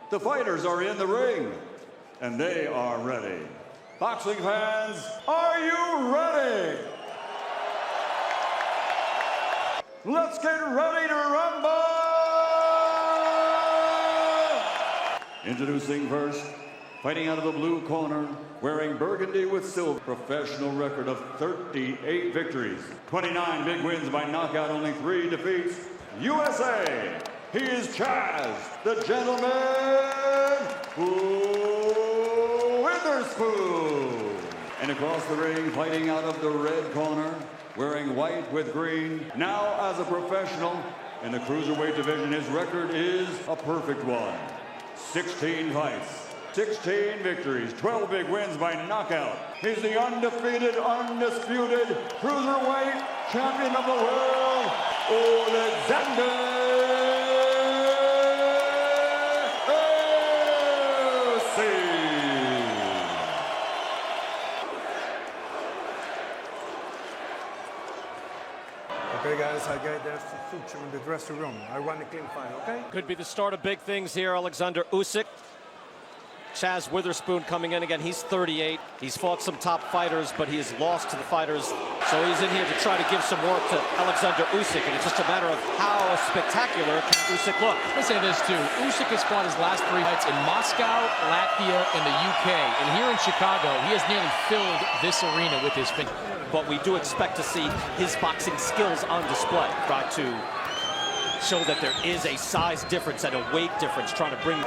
The fighters are in the ring, and they are ready. Boxing fans, are you ready? Let's get ready to rumble! Introducing first, fighting out of the blue corner, wearing burgundy with silver, professional record of 38 victories, 29 big wins by knockout, only 3 defeats. USA, he is Chazz, the gentleman, Witherspoon. And across the ring, fighting out of the red corner, wearing white with green, now as a professional in the cruiserweight division, his record is a perfect one. 16 fights, 16 victories, 12 big wins by knockout. He's the undefeated, undisputed cruiserweight champion of the world, Oleksandr Usyk. Okay, guys, I got there's the future in the dressing room. I want a clean fight, okay? Could be the start of big things here. Oleksandr Usyk. Chazz Witherspoon coming in again. He's 38. He's fought some top fighters, but he has lost to the fighters. So he's in here to try to give some work to Oleksandr Usyk, and it's just a matter of how spectacular can Usyk look. Let me say this, too. Usyk has fought his last 3 fights in Moscow, Latvia, and the UK. And here in Chicago, he has nearly filled this arena with his finger. But we do expect to see his boxing skills on display. Try to show that there is a size difference and a weight difference, trying to bring...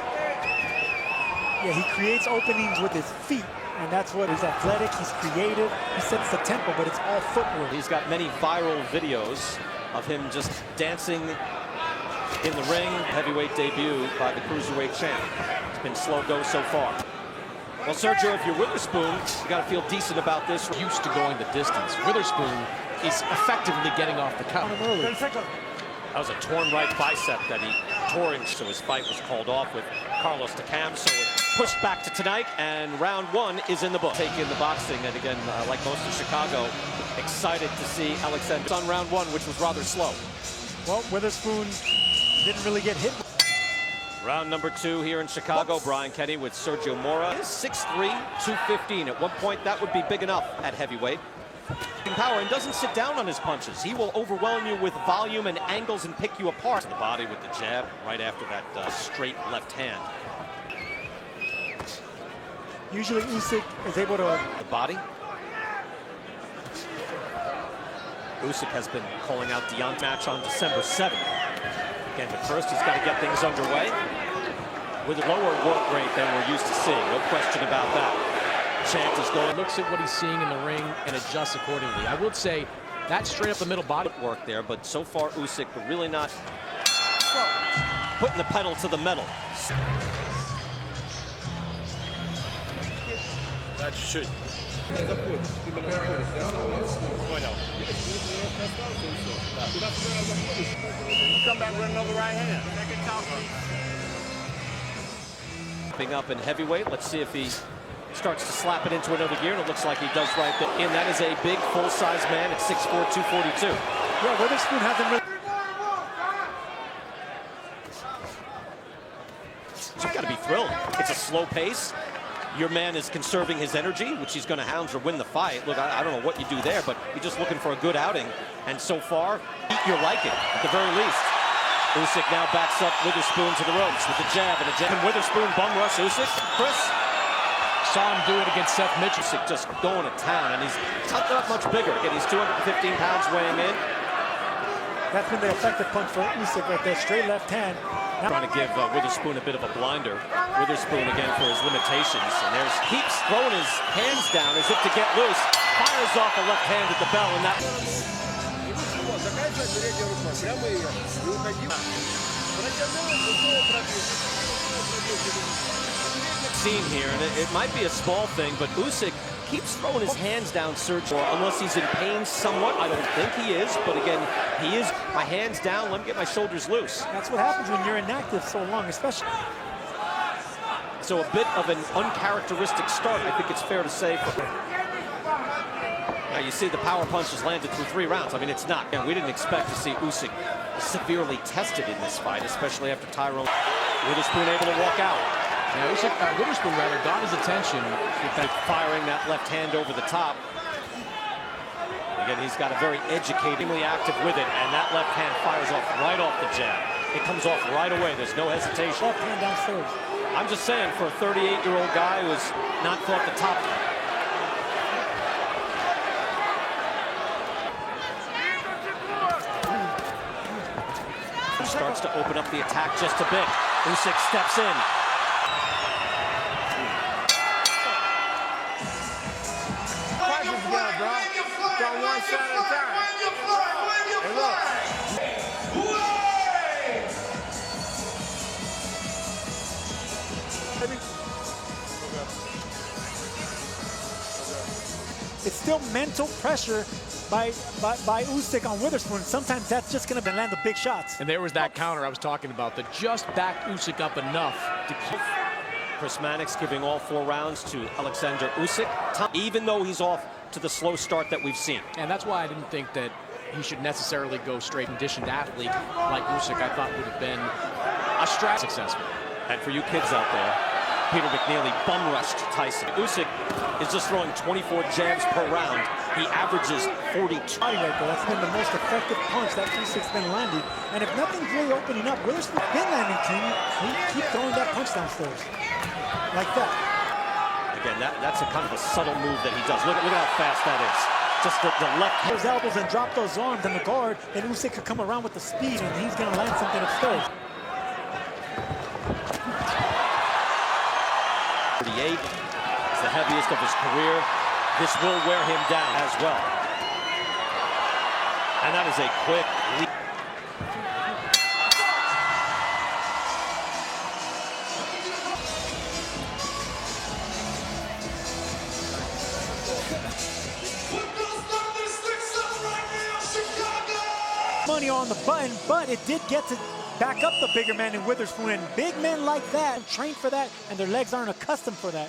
Yeah, he creates openings with his feet, and that's what he's athletic, he's creative, he sets the tempo, but it's all footwork. He's got many viral videos of him just dancing in the ring. Heavyweight debut by the cruiserweight champ. It's been slow go so far. Well, Sergio, if you're Witherspoon, you got to feel decent about this. Used to going the distance. Witherspoon is effectively getting off the count. That was a torn right bicep that he tore in, so his fight was called off with Carlos Takam. So it pushed back to tonight, and round 1 is in the book. Taking the boxing, and again, like most of Chicago, excited to see Oleksandr on round 1, which was rather slow. Well, Witherspoon didn't really get hit. Round number 2 here in Chicago. Brian Kenny with Sergio Mora. 6'3", 215. At one point, that would be big enough at heavyweight. Power, and doesn't sit down on his punches. He will overwhelm you with volume and angles and pick you apart. To the body with the jab right after that straight left hand. Usually Usyk is able to... The body. Usyk has been calling out Deontay match on December 7th. Again, but first he's got to get things underway with a lower work rate than we're used to seeing. No question about that. Champ is going, looks at what he's seeing in the ring and adjusts accordingly. I would say that straight up the middle body work there, but so far Usyk really not putting the pedal to the metal. That should. You Come back with another right hand. Up in heavyweight. Let's see if he starts to slap it into another gear, and it looks like he does right there. And that is a big, full-size man at 6'4", 242. Yeah, Witherspoon hasn't really... You've got to be thrilled. It's a slow pace. Your man is conserving his energy, which he's going to hound or win the fight. Look, I don't know what you do there, but you're just looking for a good outing. And so far, you're liking, at the very least. Usyk now backs up Witherspoon to the ropes with the jab and a jab. And Witherspoon bum rush Usyk. Chris? Saw him do it against Seth Mitchell. Usyk just going to town, and he's not that much bigger. Again, he's 215 pounds weighing in. That's been the effective punch for Usyk right there, straight left hand. Now trying to give Witherspoon a bit of a blinder. Witherspoon again for his limitations, and there's keeps throwing his hands down as if to get loose. Fires off a left hand at the bell, and that... Scene here, and it might be a small thing, but Usyk keeps throwing his hands down, Sergio, unless he's in pain somewhat. I don't think he is, but again, he is. My hands down, let me get my shoulders loose. that's what happens when you're inactive so long, especially. So a bit of an uncharacteristic start, I think it's fair to say. Now you see the power punches landed through 3 rounds. I mean, it's not. And we didn't expect to see Usyk severely tested in this fight, especially after Tyrone. Witherspoon able to walk out. Now, Witherspoon got his attention with that. Firing that left hand over the top. Again, he's got a very educatingly active with it, and that left hand fires off right off the jab. It comes off right away. There's no hesitation. Left hand downstairs. I'm just saying, for a 38-year-old guy who's not thought the top. Starts to open up the attack just a bit. Usyk steps in. From one side at a time. Hey, look. It's still mental pressure by Usyk on Witherspoon. Sometimes that's just going to land the big shots. And there was that counter I was talking about that just backed Usyk up enough to keep. Chris Mannix giving all 4 rounds to Oleksandr Usyk, even though he's off to the slow start that we've seen. And that's why I didn't think that he should necessarily go straight conditioned athlete like Usyk. I thought would have been a strat successful. And for you kids out there, Peter McNeely bum rushed Tyson. Usyk is just throwing 24 jabs per round. He averages 42. That's been the most effective punch that Usyk's been landing. And if nothing's really opening up, Witherspoon's been landing clean. He keep throwing that punch downstairs. Like that. Again, that's a kind of a subtle move that he does. Look at how fast that is. Just the left hand. Those elbows and drop those arms in the guard, and Usyk could come around with the speed, and he's going to land something upstairs. 38 is the heaviest of his career. This will wear him down as well. And that is a quick leap. Money on the button, but it did get to back up the bigger man in Witherspoon, and big men like that train for that, and their legs aren't accustomed for that.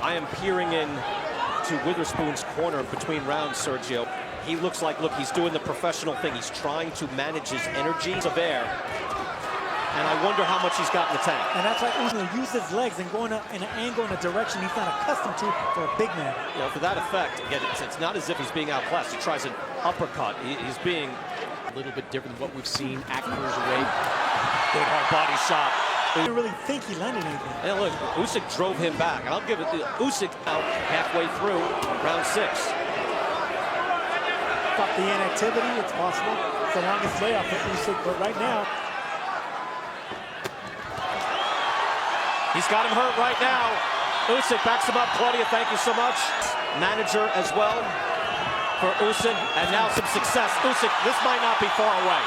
I am peering in to Witherspoon's corner between rounds, Sergio. He looks like, look, he's doing the professional thing. He's trying to manage his energy of air, and I wonder how much he's got in the tank. And that's why Usyk uses his legs and going in an angle in a direction he's not accustomed to for a big man. You know, for that effect, again, it's not as if he's being outclassed. He tries an uppercut. He's being a little bit different than what we've seen at cruiserweight. Good hard body shot. I didn't really think he landed anything. And look, Usyk drove him back. I'll give it to Usyk out halfway through round 6. Stop the inactivity, it's possible. It's the longest layoff for Usyk, but right now. He's got him hurt right now. Usyk backs him up. Claudia, thank you so much. Manager as well for Usyk, and now some success. Usyk, this might not be far away.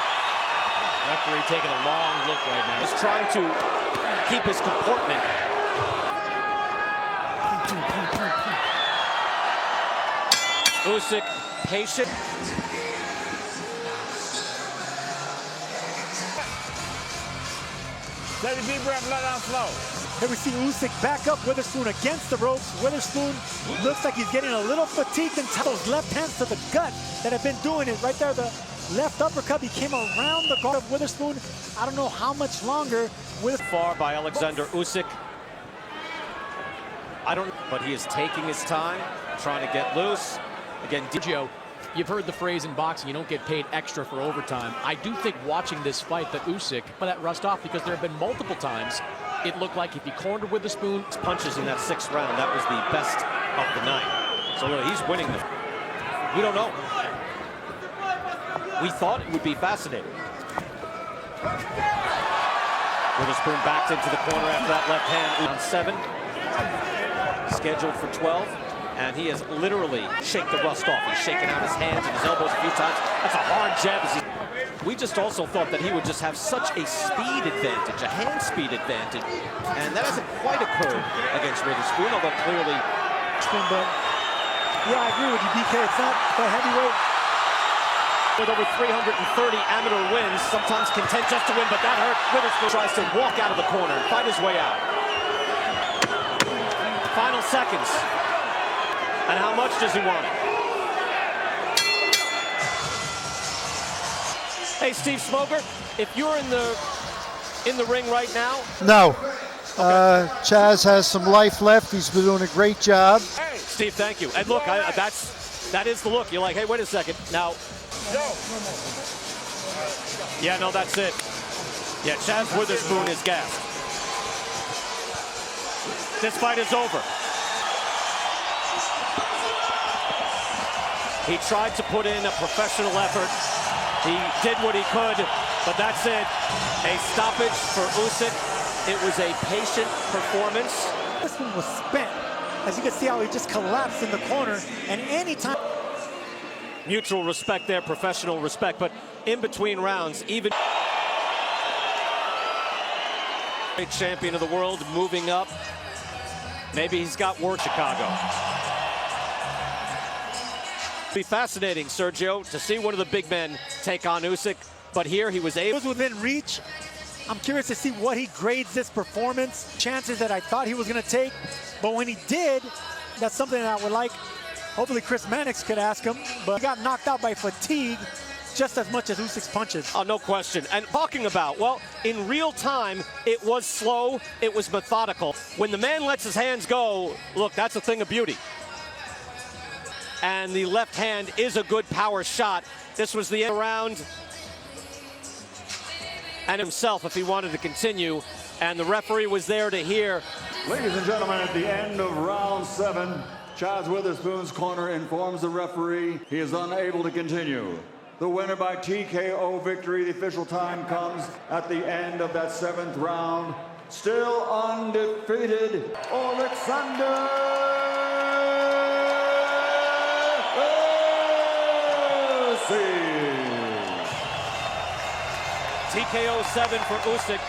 Referee taking a long look right now. He's trying to keep his comportment. Usyk, patient. Take a deep breath, let down slow. Here we see Usyk back up Witherspoon against the ropes. Witherspoon looks like he's getting a little fatigued, and those left hands to the gut that have been doing it. Right there, the left uppercut, he came around the guard of Witherspoon. I don't know how much longer. Far by Oleksandr Usyk. I don't know, but he is taking his time, trying to get loose. Again, Joe, you've heard the phrase in boxing, you don't get paid extra for overtime. I do think watching this fight that Usyk put that rust off, because there have been multiple times it looked like if he cornered Witherspoon. Punches in that 6th round, that was the best of the night. So he's winning the. We don't know. We thought it would be fascinating. Witherspoon backed into the corner after that left hand on 7. Scheduled for 12. And he has literally shaken the rust off. He's shaken out his hands and his elbows a few times. That's a hard jab. We just also thought that he would just have such a speed advantage, a hand speed advantage. And that hasn't quite occurred against Witherspoon, although clearly. But yeah, I agree with you, BK. It's not the heavyweight. With over 330 amateur wins, sometimes content just to win, but that hurt. Witherspoon tries to walk out of the corner and fight his way out. Final seconds. And how much does he want it? Hey, Steve Smoker, if you're in in the ring right now? No. Chazz has some life left. He's been doing a great job. Hey, Steve, thank you. And look, that is the look. You're like, hey, wait a second. Now, yeah, no, that's it. Yeah, Chazz Witherspoon is gassed. This fight is over. He tried to put in a professional effort. He did what he could, but that's it. A stoppage for Usyk. It was a patient performance. This one was spent. As you can see how he just collapsed in the corner. And anytime... Mutual respect there, professional respect, but in between rounds, even... Great champion of the world moving up. Maybe he's got work, Chicago. Be fascinating, Sergio, to see one of the big men take on Usyk, but here he was able... It was within reach. I'm curious to see what he grades this performance. Chances that I thought he was going to take, but when he did, that's something that I would like. Hopefully Chris Mannix could ask him, but he got knocked out by fatigue just as much as Usyk's punches. Oh, no question. And talking about, well, in real time, it was slow, it was methodical. When the man lets his hands go, look, that's a thing of beauty. And the left hand is a good power shot. This was the end round. And himself, if he wanted to continue, and the referee was there to hear. Ladies and gentlemen, at the end of round 7, Chazz Witherspoon's corner informs the referee he is unable to continue. The winner by TKO victory. The official time comes at the end of that 7th round. Still undefeated, Oleksandr Usyk. TKO 7 for Usyk.